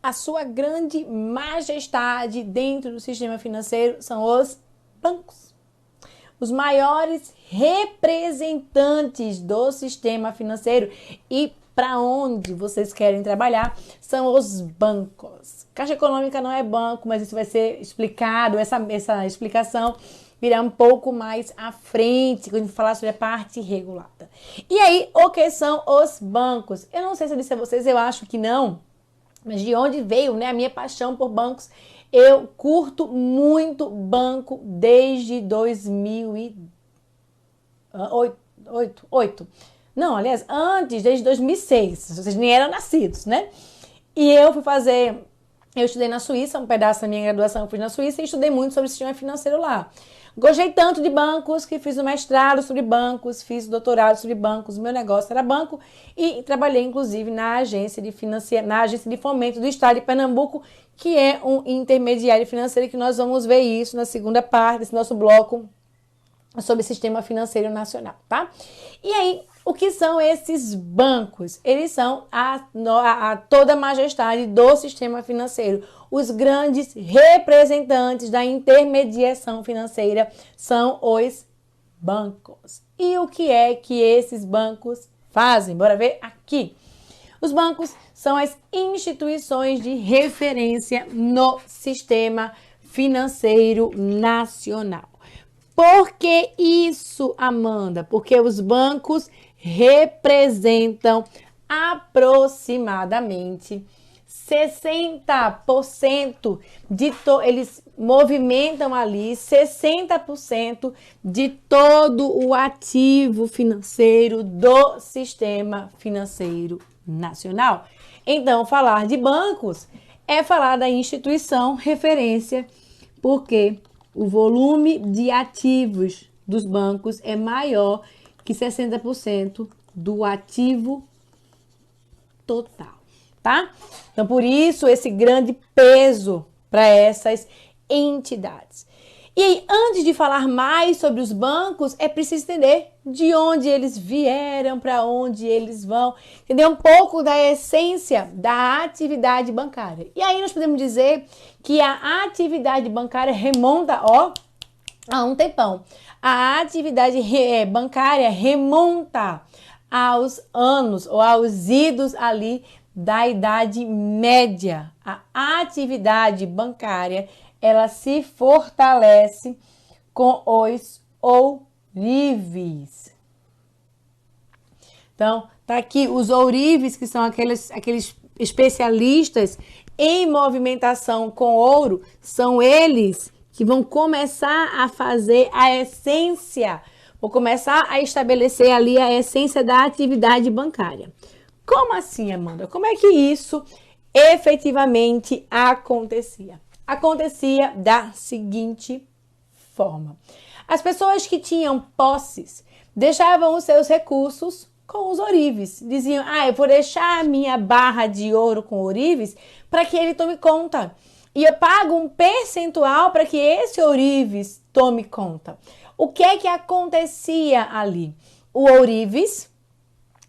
a sua grande majestade dentro do sistema financeiro são os bancos. Os maiores representantes do sistema financeiro e para onde vocês querem trabalhar são os bancos. Caixa Econômica não é banco, mas isso vai ser explicado, essa explicação virá um pouco mais à frente, quando a gente falar sobre a parte regulada. E aí, o que são os bancos? Eu não sei se eu disse a vocês, eu acho que não, mas de onde veio, né, a minha paixão por bancos? Eu curto muito banco desde 2008. Não, aliás, antes, desde 2006. Vocês nem eram nascidos, né? E eu estudei na Suíça, um pedaço da minha graduação eu fiz na Suíça e estudei muito sobre o sistema financeiro lá. Gostei tanto de bancos que fiz o mestrado sobre bancos, fiz o doutorado sobre bancos, meu negócio era banco e trabalhei inclusive na agência de fomento do estado de Pernambuco, que é um intermediário financeiro, que nós vamos ver isso na segunda parte desse nosso bloco sobre sistema financeiro nacional, tá? E aí, o que são esses bancos? Eles são toda a majestade do sistema financeiro. Os grandes representantes da intermediação financeira são os bancos. E o que é que esses bancos fazem? Bora ver aqui. Os bancos são as instituições de referência no sistema financeiro nacional. Por que isso, Amanda? Porque os bancos representam aproximadamente 60% eles movimentam ali 60% de todo o ativo financeiro do sistema financeiro nacional. Então, falar de bancos é falar da instituição referência, porque o volume de ativos dos bancos é maior que 60% do ativo total, tá? Então, por isso, esse grande peso para essas entidades. E aí, antes de falar mais sobre os bancos, é preciso entender de onde eles vieram, para onde eles vão, entender um pouco da essência da atividade bancária. E aí nós podemos dizer que a atividade bancária remonta, a um tempão. A atividade bancária remonta aos anos ou aos idos ali da Idade Média. A atividade bancária, ela se fortalece com os ourives. Então, tá aqui os ourives, que são aqueles especialistas em movimentação com ouro, são eles que vão começar a fazer a essência, vão começar a estabelecer ali a essência da atividade bancária. Como assim, Amanda? Como é que isso efetivamente acontecia? Acontecia da seguinte forma: as pessoas que tinham posses deixavam os seus recursos com os ourives. Diziam, eu vou deixar a minha barra de ouro com ourives para que ele tome conta. E eu pago um percentual para que esse ourives tome conta. O que é que acontecia ali? O ourives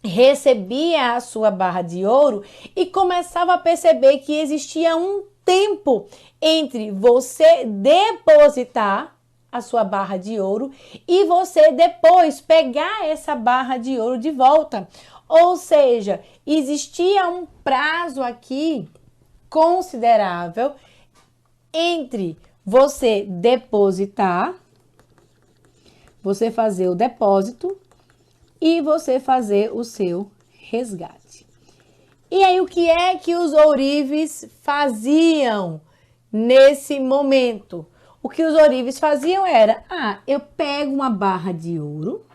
recebia a sua barra de ouro e começava a perceber que existia um tempo entre você depositar a sua barra de ouro e você depois pegar essa barra de ouro de volta. Ou seja, existia um prazo aqui considerável entre você depositar, você fazer o depósito e você fazer o seu resgate. E aí, o que é que os ourives faziam nesse momento? O que os ourives faziam era, eu pego uma barra de ouro,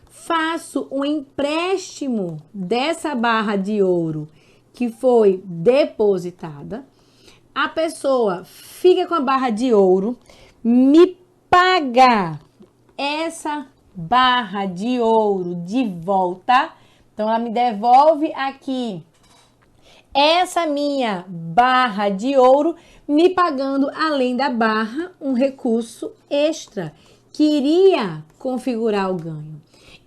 faço um empréstimo dessa barra de ouro que foi depositada, a pessoa fica com a barra de ouro, me paga essa barra de ouro de volta, então ela me devolve aqui essa minha barra de ouro, me pagando, além da barra, um recurso extra que iria configurar o ganho.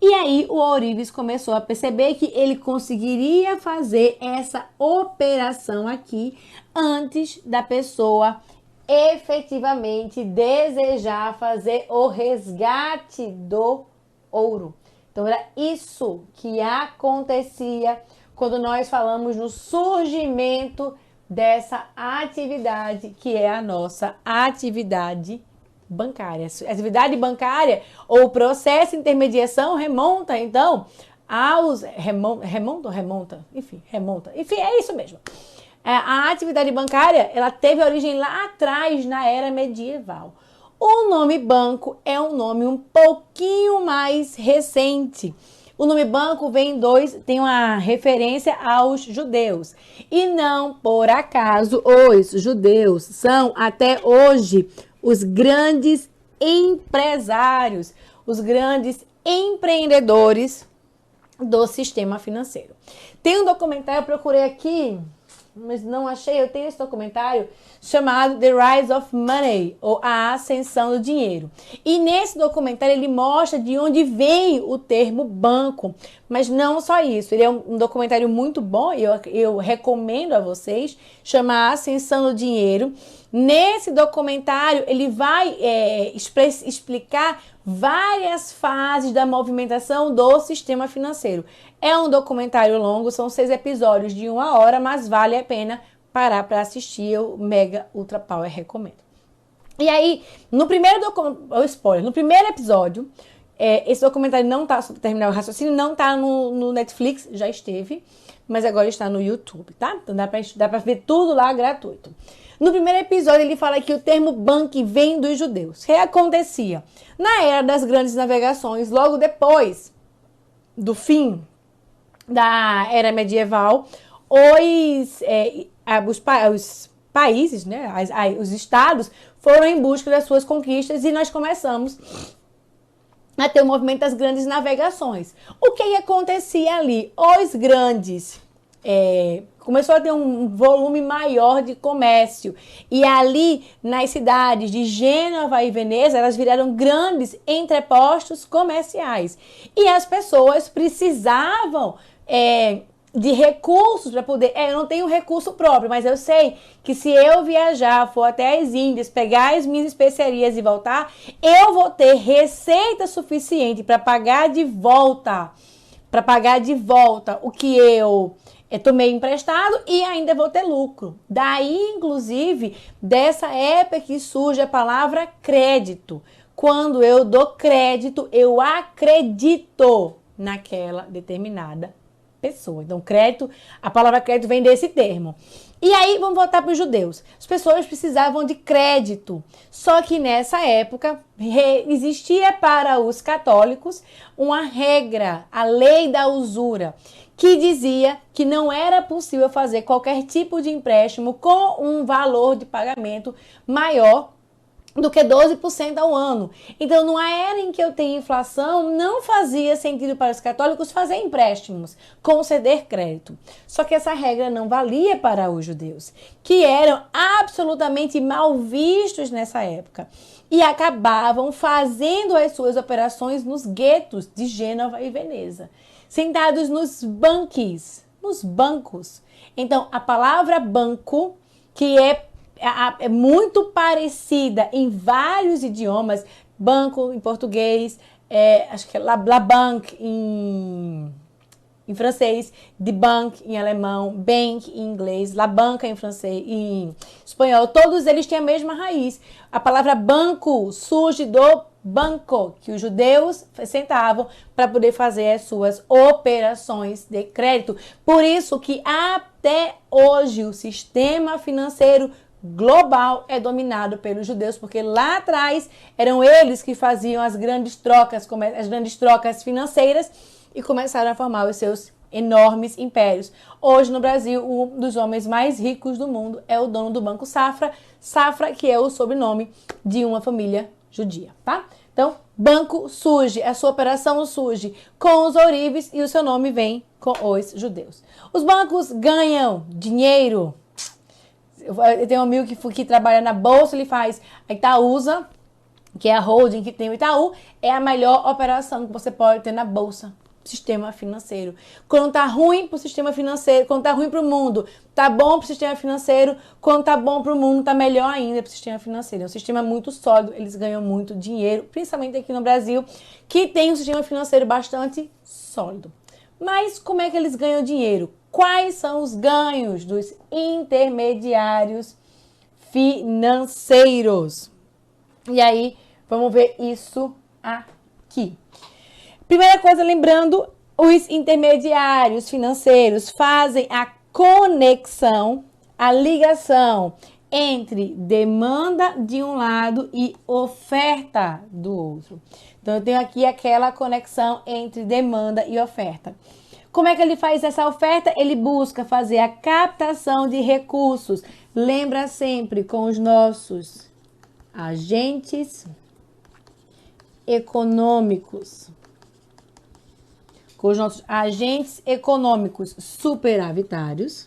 E aí o ourives começou a perceber que ele conseguiria fazer essa operação aqui antes da pessoa efetivamente desejar fazer o resgate do ouro. Então era isso que acontecia quando nós falamos no surgimento dessa atividade que é a nossa atividade bancária. A atividade bancária ou o processo de intermediação remonta, então, aos... Remonta? Enfim, é isso mesmo. A atividade bancária, ela teve origem lá atrás, na era medieval. O nome banco é um nome um pouquinho mais recente. O nome banco tem uma referência aos judeus. E não por acaso os judeus são até hoje os grandes empresários, os grandes empreendedores do sistema financeiro. Tem um documentário, eu procurei aqui, mas não achei, eu tenho esse documentário chamado The Rise of Money, ou A Ascensão do Dinheiro. E nesse documentário ele mostra de onde vem o termo banco, mas não só isso, ele é um documentário muito bom, eu recomendo a vocês, chama A Ascensão do Dinheiro. Nesse documentário ele vai explicar várias fases da movimentação do sistema financeiro. É um documentário longo, são 6 episódios de 1 hora, mas vale a pena parar para assistir, eu mega ultra power recomendo. E aí, no primeiro episódio, esse documentário não tá, sobre terminar o raciocínio, não tá no Netflix, já esteve, mas agora está no YouTube, tá? Então dá pra ver tudo lá gratuito. No primeiro episódio ele fala que o termo banco vem dos judeus. O que acontecia? Na era das grandes navegações, logo depois do fim da era medieval, os países, né, os estados foram em busca das suas conquistas e nós começamos a ter o movimento das grandes navegações. O que acontecia ali? Os grandes começou a ter um volume maior de comércio e ali nas cidades de Gênova e Veneza elas viraram grandes entrepostos comerciais e as pessoas precisavam de recursos para poder... eu não tenho recurso próprio, mas eu sei que se eu viajar, for até as Índias, pegar as minhas especiarias e voltar, eu vou ter receita suficiente para pagar de volta o que eu tomei emprestado e ainda vou ter lucro. Daí, inclusive, dessa época que surge a palavra crédito. Quando eu dou crédito, eu acredito naquela determinada pessoa. Então, crédito, a palavra crédito vem desse termo. E aí, vamos voltar para os judeus. As pessoas precisavam de crédito. Só que nessa época, existia para os católicos uma regra, a lei da usura, que dizia que não era possível fazer qualquer tipo de empréstimo com um valor de pagamento maior do que 12% ao ano. Então, numa era em que eu tenho inflação, não fazia sentido para os católicos fazer empréstimos, conceder crédito. Só que essa regra não valia para os judeus, que eram absolutamente mal vistos nessa época e acabavam fazendo as suas operações nos guetos de Gênova e Veneza, sentados nos bancos. Então, a palavra banco, que é muito parecida em vários idiomas, banco em português, acho que é la banque em francês, de banque em alemão, bank em inglês, la banca em francês, em espanhol, todos eles têm a mesma raiz. A palavra banco surge do banco, que os judeus sentavam para poder fazer as suas operações de crédito. Por isso que até hoje o sistema financeiro global é dominado pelos judeus, porque lá atrás eram eles que faziam as grandes trocas financeiras e começaram a formar os seus enormes impérios. Hoje no Brasil, um dos homens mais ricos do mundo é o dono do Banco Safra, que é o sobrenome de uma família judia, tá? Então, banco surge, a sua operação surge com os ourives e o seu nome vem com os judeus. Os bancos ganham dinheiro. Eu tenho um amigo que trabalha na bolsa, ele faz a Itaúsa, que é a holding que tem o Itaú, é a melhor operação que você pode ter na bolsa, sistema financeiro. Quando tá ruim pro sistema financeiro, quando tá ruim pro mundo, tá bom pro sistema financeiro, quando tá bom pro mundo, tá melhor ainda pro sistema financeiro. É um sistema muito sólido, eles ganham muito dinheiro, principalmente aqui no Brasil, que tem um sistema financeiro bastante sólido. Mas como é que eles ganham dinheiro? Quais são os ganhos dos intermediários financeiros? E aí, vamos ver isso aqui. Primeira coisa, lembrando, os intermediários financeiros fazem a conexão, a ligação entre demanda de um lado e oferta do outro. Então, eu tenho aqui aquela conexão entre demanda e oferta. Como é que ele faz essa oferta? Ele busca fazer a captação de recursos. Lembra sempre com os nossos agentes econômicos. Com os nossos agentes econômicos superavitários.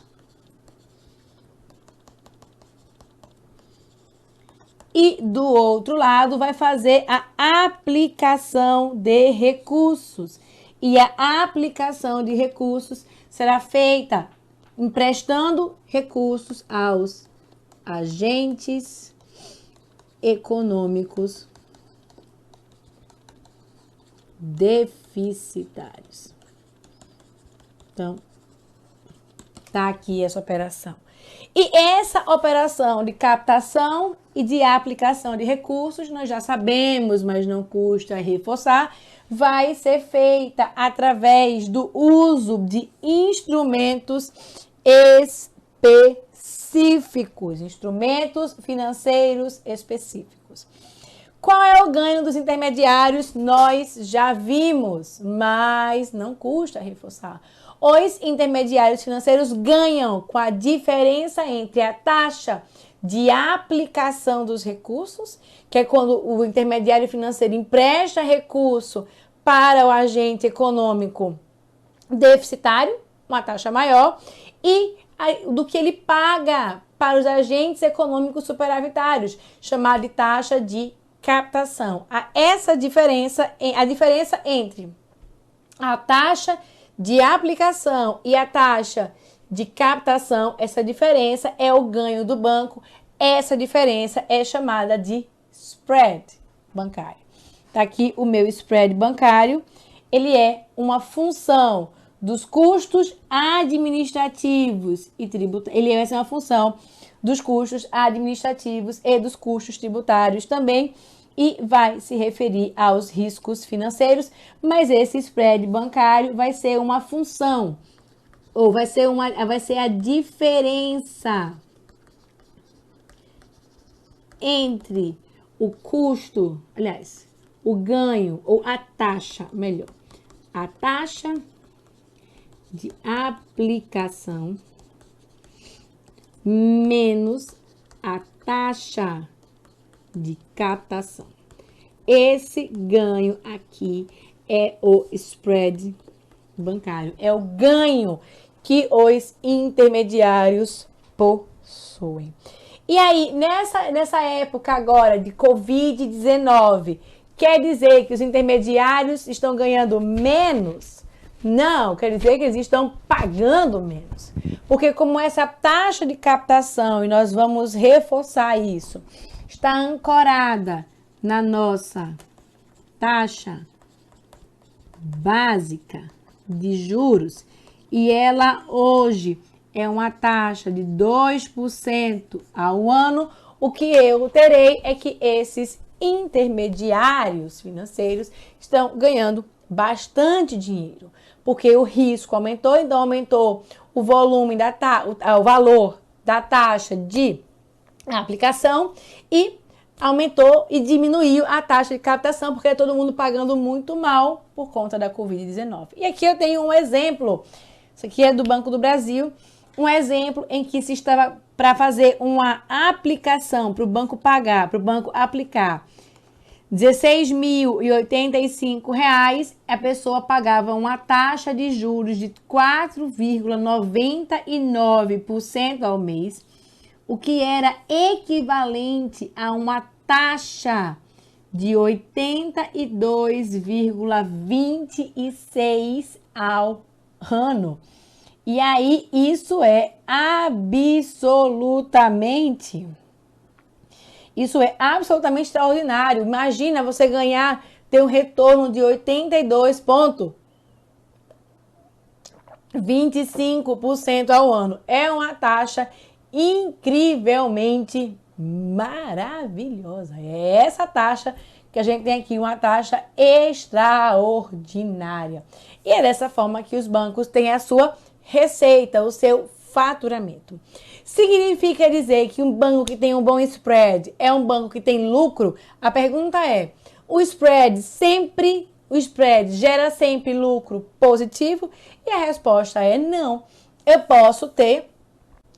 E do outro lado vai fazer a aplicação de recursos. E a aplicação de recursos será feita emprestando recursos aos agentes econômicos deficitários. Então, tá aqui essa operação. E essa operação de captação e de aplicação de recursos, nós já sabemos, mas não custa reforçar, vai ser feita através do uso de instrumentos específicos, instrumentos financeiros específicos. Qual é o ganho dos intermediários? Nós já vimos, mas não custa reforçar. Os intermediários financeiros ganham com a diferença entre a taxa de aplicação dos recursos, que é quando o intermediário financeiro empresta recurso para o agente econômico deficitário, uma taxa maior, e do que ele paga para os agentes econômicos superavitários, chamada de taxa de captação. Essa diferença, a diferença entre a taxa de aplicação e a taxa de captação, essa diferença é o ganho do banco. Essa diferença é chamada de spread bancário. Tá aqui o meu spread bancário. Ele é uma função dos custos administrativos e tributários. Ele é uma função dos custos administrativos e dos custos tributários também, e vai se referir aos riscos financeiros, mas esse spread bancário vai ser uma função, ou vai ser a diferença entre o custo, aliás, o ganho, ou a taxa, melhor, a taxa de aplicação menos a taxa de captação. Esse ganho aqui é o spread bancário, é o ganho que os intermediários possuem. E aí, nessa época agora de Covid-19, quer dizer que os intermediários estão ganhando menos? Não, quer dizer que eles estão pagando menos. Porque como essa taxa de captação, e nós vamos reforçar isso, está ancorada na nossa taxa básica de juros, e ela hoje é uma taxa de 2% ao ano, o que eu terei é que esses intermediários financeiros estão ganhando bastante dinheiro, porque o risco aumentou, então aumentou o volume o valor da taxa de aplicação e aumentou e diminuiu a taxa de captação, porque todo mundo pagando muito mal por conta da Covid-19. E aqui eu tenho um exemplo, isso aqui é do Banco do Brasil, um exemplo em que se estava para fazer uma aplicação, para o banco pagar, para o banco aplicar R$16.085, a pessoa pagava uma taxa de juros de 4,99% ao mês, o que era equivalente a uma taxa de 82,26 ao ano. E aí, isso é absolutamente extraordinário. Imagina você ter um retorno de 82,25% ao ano. É uma taxa incrivelmente maravilhosa. É essa taxa que a gente tem aqui, uma taxa extraordinária. E é dessa forma que os bancos têm a sua receita, o seu faturamento. Significa dizer que um banco que tem um bom spread é um banco que tem lucro? A pergunta é, o spread gera sempre lucro positivo? E a resposta é não. Eu posso ter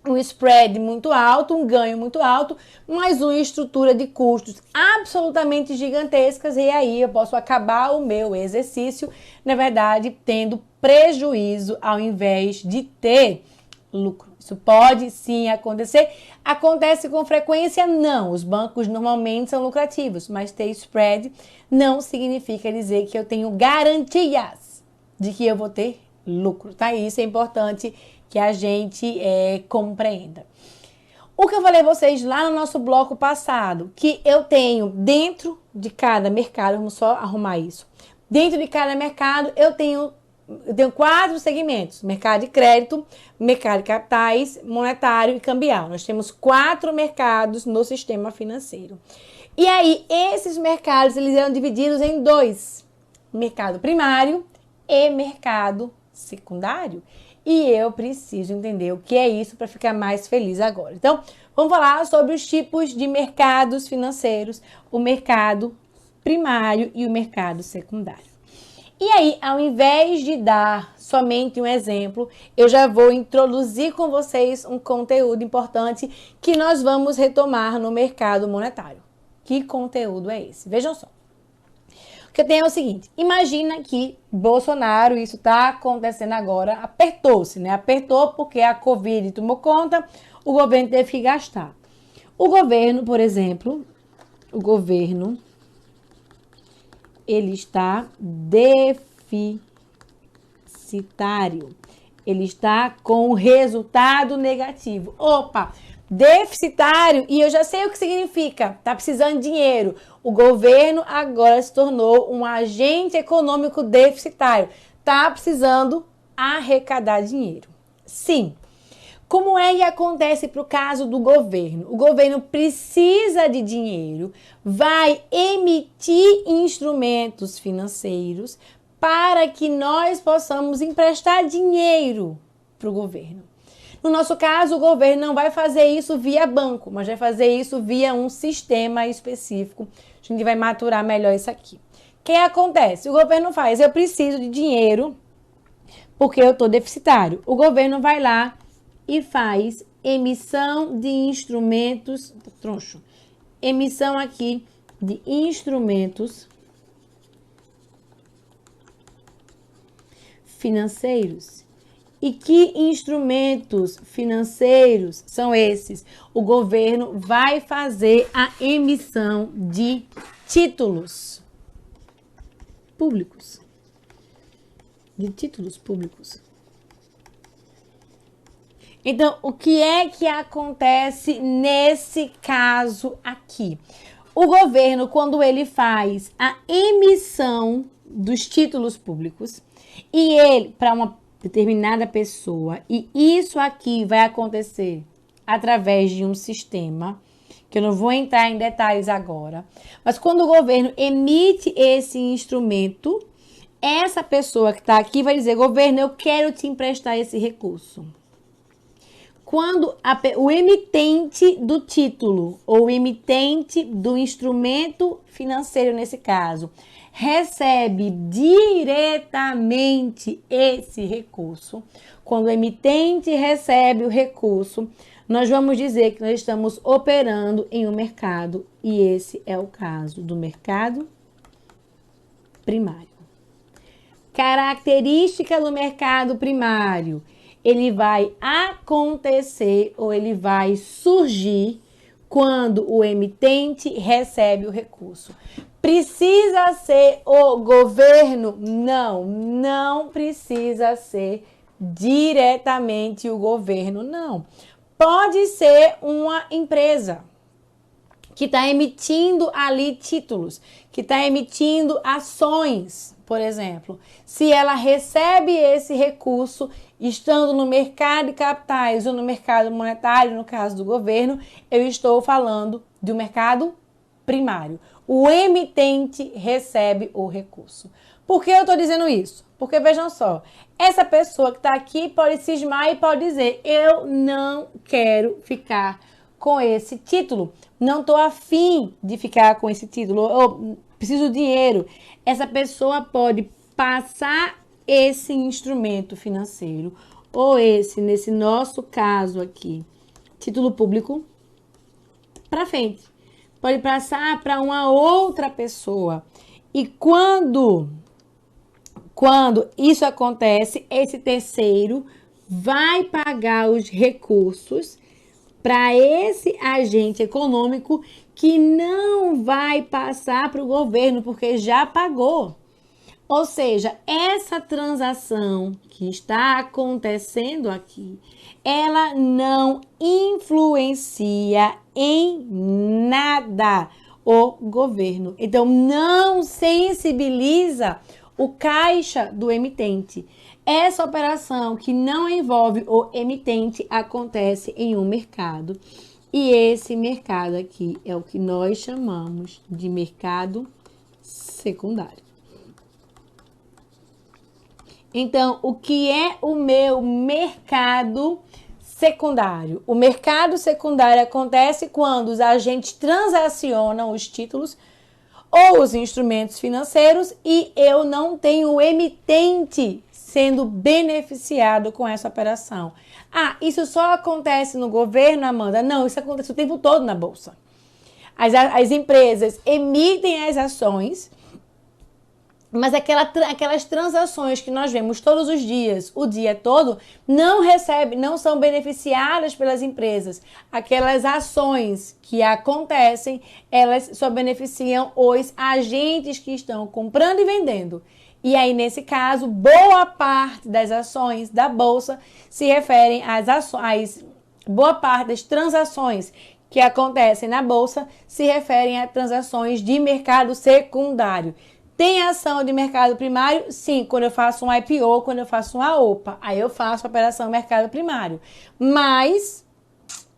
um spread muito alto, um ganho muito alto, mas uma estrutura de custos absolutamente gigantescas, e aí eu posso acabar o meu exercício, na verdade, tendo prejuízo ao invés de ter lucro. Isso pode sim acontecer. Acontece com frequência? Não. Os bancos normalmente são lucrativos, mas ter spread não significa dizer que eu tenho garantias de que eu vou ter lucro, tá? Isso é importante que a gente compreenda. O que eu falei a vocês lá no nosso bloco passado, que eu tenho dentro de cada mercado, vamos só arrumar isso. Dentro de cada mercado eu tenho 4 segmentos: mercado de crédito, mercado de capitais, monetário e cambial. Nós temos 4 mercados no sistema financeiro. E aí, esses mercados eles eram divididos em 2: mercado primário e mercado secundário. E eu preciso entender o que é isso para ficar mais feliz agora. Então, vamos falar sobre os tipos de mercados financeiros, o mercado primário e o mercado secundário. E aí, ao invés de dar somente um exemplo, eu já vou introduzir com vocês um conteúdo importante que nós vamos retomar no mercado monetário. Que conteúdo é esse? Vejam só. O que eu tenho é o seguinte: imagina que Bolsonaro, isso está acontecendo agora, apertou-se, né? Apertou porque a Covid tomou conta, o governo teve que gastar. O governo, por exemplo, ele está deficitário. Ele está com resultado negativo. Opa! Deficitário, e eu já sei o que significa. Tá precisando de dinheiro. O governo agora se tornou um agente econômico deficitário. Tá precisando arrecadar dinheiro. Sim. Como é que acontece para o caso do governo? O governo precisa de dinheiro, vai emitir instrumentos financeiros para que nós possamos emprestar dinheiro para o governo. No nosso caso, o governo não vai fazer isso via banco, mas vai fazer isso via um sistema específico. A gente vai maturar melhor isso aqui. O que acontece? O governo faz, eu preciso de dinheiro porque eu estou deficitário. O governo vai lá e faz emissão de instrumentos, emissão aqui de instrumentos financeiros. E que instrumentos financeiros são esses? O governo vai fazer a emissão de títulos públicos. Então, o que é que acontece nesse caso aqui? O governo, quando ele faz a emissão dos títulos públicos, e ele, para uma determinada pessoa, e isso aqui vai acontecer através de um sistema, que eu não vou entrar em detalhes agora, mas quando o governo emite esse instrumento, essa pessoa que está aqui vai dizer: governo, eu quero te emprestar esse recurso. Quando o emitente do título, ou o emitente do instrumento financeiro, nesse caso, recebe diretamente esse recurso, quando o emitente recebe o recurso, nós vamos dizer que nós estamos operando em um mercado, e esse é o caso do mercado primário. Característica do mercado primário: ele vai acontecer ou ele vai surgir quando o emitente recebe o recurso. Precisa ser o governo? Não, não precisa ser diretamente o governo, não. Pode ser uma empresa que está emitindo ali títulos, que está emitindo ações, por exemplo. Se ela recebe esse recurso estando no mercado de capitais ou no mercado monetário, no caso do governo, eu estou falando do mercado primário. O emitente recebe o recurso. Por que eu estou dizendo isso? Porque vejam só, essa pessoa que está aqui pode cismar e pode dizer: eu não quero ficar com esse título, não estou afim de ficar com esse título, eu preciso de dinheiro. Essa pessoa pode passar esse instrumento financeiro, ou esse, nesse nosso caso aqui, título público, para frente. Pode passar para uma outra pessoa. E quando isso acontece, esse terceiro vai pagar os recursos para esse agente econômico, que não vai passar para o governo, porque já pagou. Ou seja, essa transação que está acontecendo aqui, ela não influencia em nada o governo. Então, não sensibiliza o caixa do emitente. Essa operação que não envolve o emitente acontece em um mercado. E esse mercado aqui é o que nós chamamos de mercado secundário. Então, o que é o meu mercado secundário? O mercado secundário acontece quando os agentes transacionam os títulos ou os instrumentos financeiros e eu não tenho o emitente sendo beneficiado com essa operação. Ah, isso só acontece no governo, Amanda? Não, isso acontece o tempo todo na Bolsa. As empresas emitem as ações, mas aquelas transações que nós vemos todos os dias, o dia todo, não são beneficiadas pelas empresas. Aquelas ações que acontecem, elas só beneficiam os agentes que estão comprando e vendendo. E aí, nesse caso, boa parte das ações da Bolsa se referem às ações, boa parte das transações que acontecem na Bolsa se referem a transações de mercado secundário. Tem ação de mercado primário? Sim, quando eu faço um IPO, quando eu faço uma OPA, aí eu faço a operação mercado primário. Mas,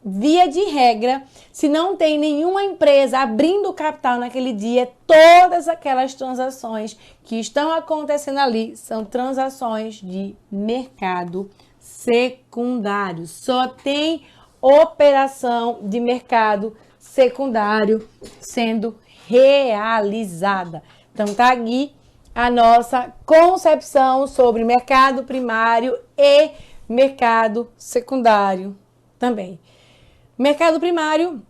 via de regra, se não tem nenhuma empresa abrindo capital naquele dia, todas aquelas transações que estão acontecendo ali são transações de mercado secundário. Só tem operação de mercado secundário sendo realizada. Então, tá aqui a nossa concepção sobre mercado primário e mercado secundário também. Mercado primário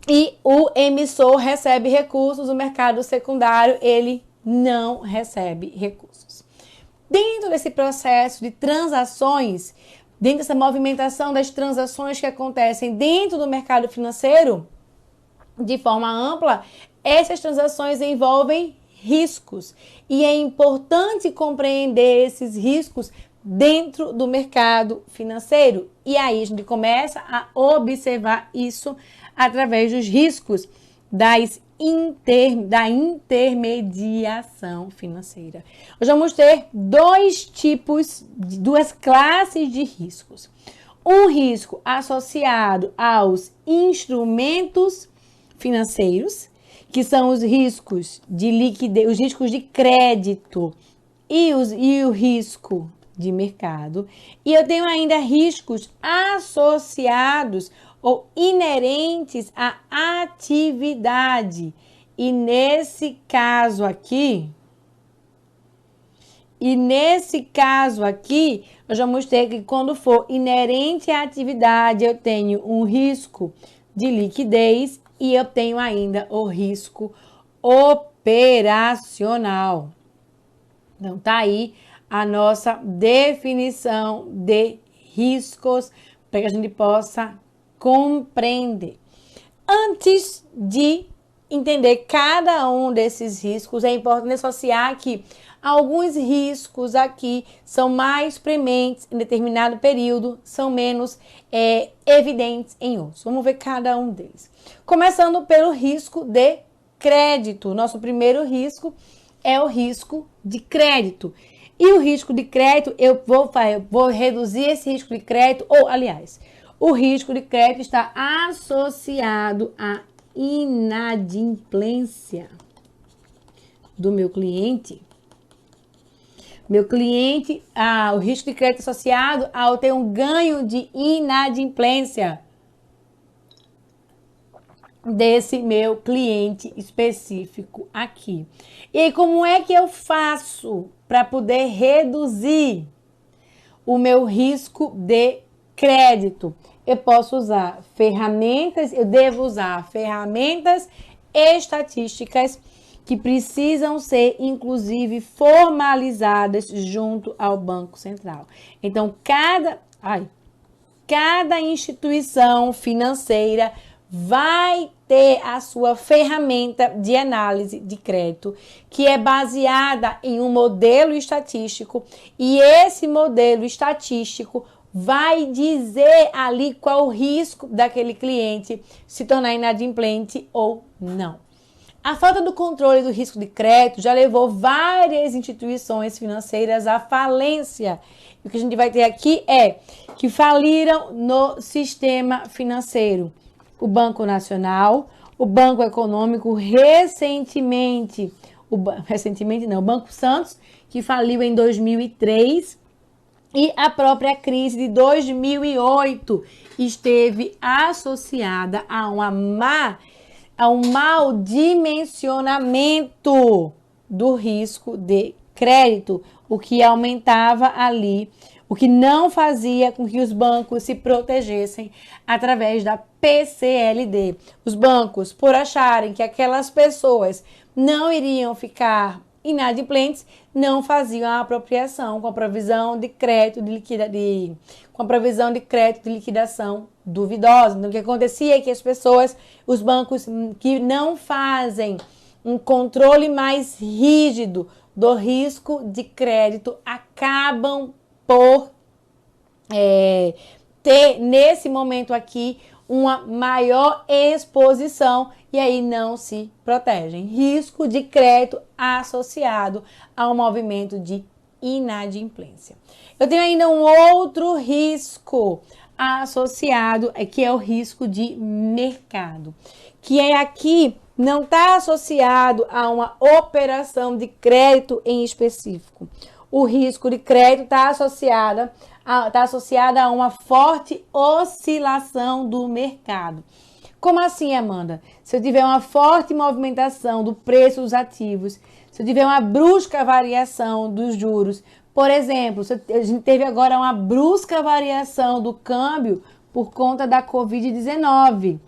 e o emissor recebe recursos, o mercado secundário, ele não recebe recursos. Dentro desse processo de transações, dentro dessa movimentação das transações que acontecem dentro do mercado financeiro, de forma ampla, essas transações envolvem riscos. E é importante compreender esses riscos dentro do mercado financeiro. E aí a gente começa a observar isso através dos riscos da intermediação financeira. Hoje vamos ter duas classes de riscos. Um risco associado aos instrumentos financeiros, que são os riscos de liquidez, os riscos de crédito e o risco de mercado. E eu tenho ainda riscos associados ou inerentes à atividade. E nesse caso aqui, nós vamos ter que, quando for inerente à atividade, eu tenho um risco de liquidez e eu tenho ainda o risco operacional. Então, tá aí a nossa definição de riscos para que a gente possa compreender. Antes de entender cada um desses riscos, é importante associar que alguns riscos aqui são mais prementes em determinado período, são menos evidentes em outros. Vamos ver cada um deles. Começando pelo risco de crédito. Nosso primeiro risco é o risco de crédito. E o risco de crédito, eu vou reduzir esse risco de crédito, ou aliás, o risco de crédito está associado à inadimplência do meu cliente. Meu cliente, o risco de crédito associado ao ter um ganho de inadimplência desse meu cliente específico aqui. E aí, como é que eu faço para poder reduzir o meu risco de crédito? Eu posso usar ferramentas, eu devo usar ferramentas estatísticas que precisam ser, inclusive, formalizadas junto ao Banco Central. Então, cada instituição financeira vai ter a sua ferramenta de análise de crédito, que é baseada em um modelo estatístico, e esse modelo estatístico vai dizer ali qual o risco daquele cliente se tornar inadimplente ou não. A falta do controle do risco de crédito já levou várias instituições financeiras à falência. E o que a gente vai ter aqui é que faliram no sistema financeiro. O Banco Nacional, o Banco Econômico, recentemente o Banco Santos, que faliu em 2003, e a própria crise de 2008 esteve associada a um mau dimensionamento do risco de crédito, o que aumentava ali, o que não fazia com que os bancos se protegessem através da PCLD. Os bancos, por acharem que aquelas pessoas não iriam ficar inadimplentes, não faziam a apropriação com a provisão de crédito de liquidação duvidosa. Então, o que acontecia é que as pessoas, os bancos que não fazem um controle mais rígido do risco de crédito acabam por ter, nesse momento aqui, uma maior exposição e aí não se protegem. Risco de crédito associado ao movimento de inadimplência. Eu tenho ainda um outro risco associado, que é o risco de mercado, que é aqui não está associado a uma operação de crédito em específico. O risco de crédito está associado a uma forte oscilação do mercado. Como assim, Amanda? Se eu tiver uma forte movimentação do preço dos ativos, se eu tiver uma brusca variação dos juros, por exemplo, a gente teve agora uma brusca variação do câmbio por conta da Covid-19. O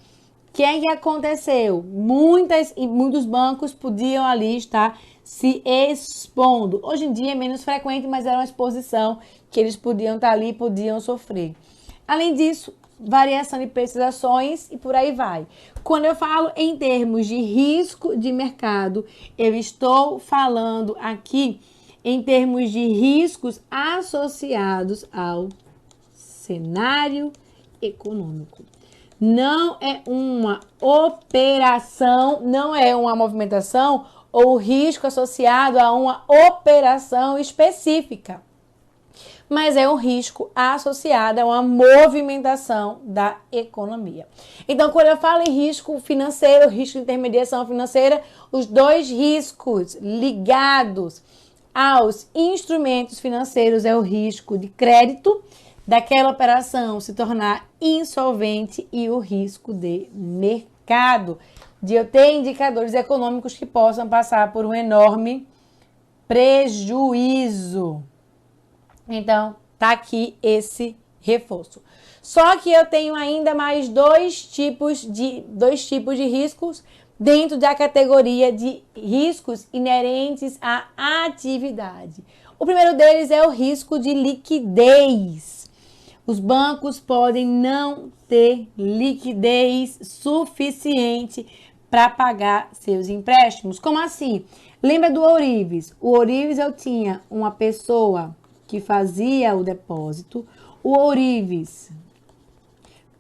que é que aconteceu? Muitos bancos podiam ali estar se expondo. Hoje em dia é menos frequente, mas era uma exposição que eles podiam estar ali e podiam sofrer. Além disso, variação de preços das ações e por aí vai. Quando eu falo em termos de risco de mercado, eu estou falando aqui em termos de riscos associados ao cenário econômico. Não é uma operação, não é uma movimentação ou risco associado a uma operação específica, mas é um risco associado a uma movimentação da economia. Então, quando eu falo em risco financeiro, risco de intermediação financeira, os dois riscos ligados aos instrumentos financeiros é o risco de crédito, daquela operação se tornar insolvente, e o risco de mercado, de eu ter indicadores econômicos que possam passar por um enorme prejuízo. Então, tá aqui esse reforço. Só que eu tenho ainda mais dois tipos de riscos dentro da categoria de riscos inerentes à atividade. O primeiro deles é o risco de liquidez. Os bancos podem não ter liquidez suficiente para pagar seus empréstimos. Como assim? Lembra do Ourives? O Ourives eu tinha uma pessoa que fazia o depósito. O Ourives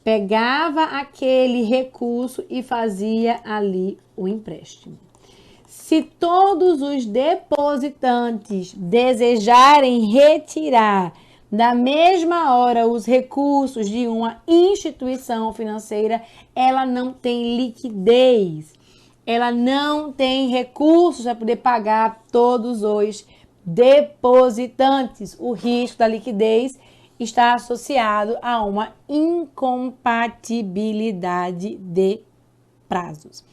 pegava aquele recurso e fazia ali o empréstimo. Se todos os depositantes desejarem retirar da mesma hora os recursos de uma instituição financeira, ela não tem liquidez. Ela não tem recursos para poder pagar todos os depositantes. O risco da liquidez está associado a uma incompatibilidade de prazos.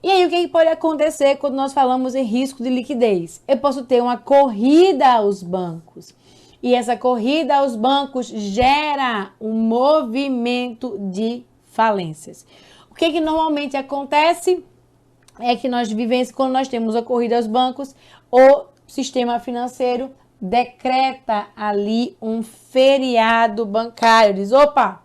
E aí, o que pode acontecer quando nós falamos em risco de liquidez? Eu posso ter uma corrida aos bancos. E essa corrida aos bancos gera um movimento de falências. O que normalmente acontece é que nós vivemos, quando nós temos a corrida aos bancos, o sistema financeiro decreta ali um feriado bancário. Diz, opa,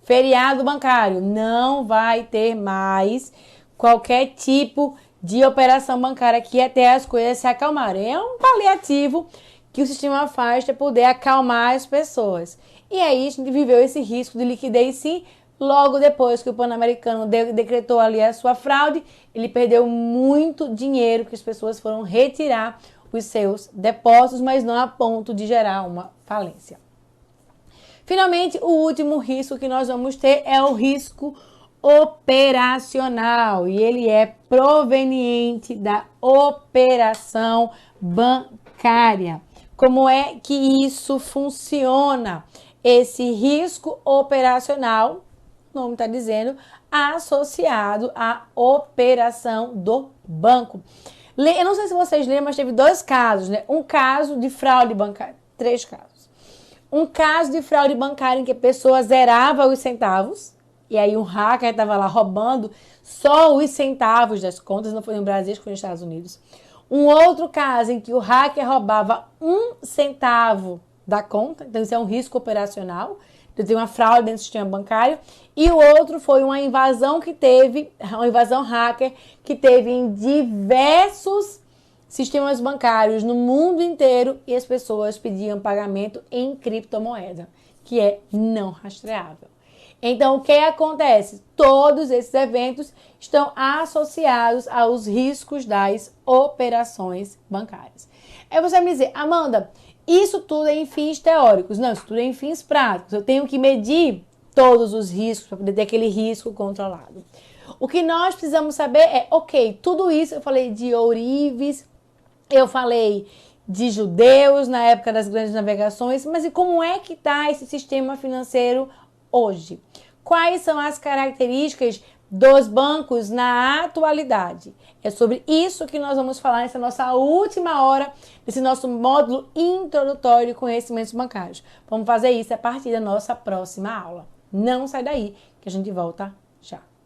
feriado bancário, não vai ter mais qualquer tipo de operação bancária aqui até as coisas se acalmarem. É um paliativo que o sistema faz para poder acalmar as pessoas. E aí a gente viveu esse risco de liquidez, sim. Logo depois que o Pan-Americano decretou ali a sua fraude, ele perdeu muito dinheiro que as pessoas foram retirar os seus depósitos, mas não a ponto de gerar uma falência. Finalmente, o último risco que nós vamos ter é o risco operacional, e ele é proveniente da operação bancária. Como é que isso funciona? Esse risco operacional, o nome está dizendo, associado à operação do banco. Eu não sei se vocês lembram, mas teve 2 casos, né? Um caso de fraude bancária, 3 casos. Um caso de fraude bancária em que a pessoa zerava os centavos, e aí um hacker estava lá roubando só os centavos das contas, não foi no Brasil, foi nos Estados Unidos. Um outro caso em que o hacker roubava 1 centavo da conta, então isso é um risco operacional, de ter uma fraude dentro do sistema bancário. E o outro foi uma invasão hacker que teve em diversos sistemas bancários no mundo inteiro e as pessoas pediam pagamento em criptomoeda, que é não rastreável. Então, o que acontece? Todos esses eventos estão associados aos riscos das operações bancárias. Aí você vai me dizer, Amanda, isso tudo é em fins teóricos. Não, isso tudo é em fins práticos. Eu tenho que medir todos os riscos para poder ter aquele risco controlado. O que nós precisamos saber é, ok, tudo isso, eu falei de ourives, eu falei de judeus na época das grandes navegações, mas e como é que está esse sistema financeiro hoje? Quais são as características dos bancos na atualidade? É sobre isso que nós vamos falar nessa nossa última hora, nesse nosso módulo introdutório de conhecimentos bancários. Vamos fazer isso a partir da nossa próxima aula. Não sai daí, que a gente volta já.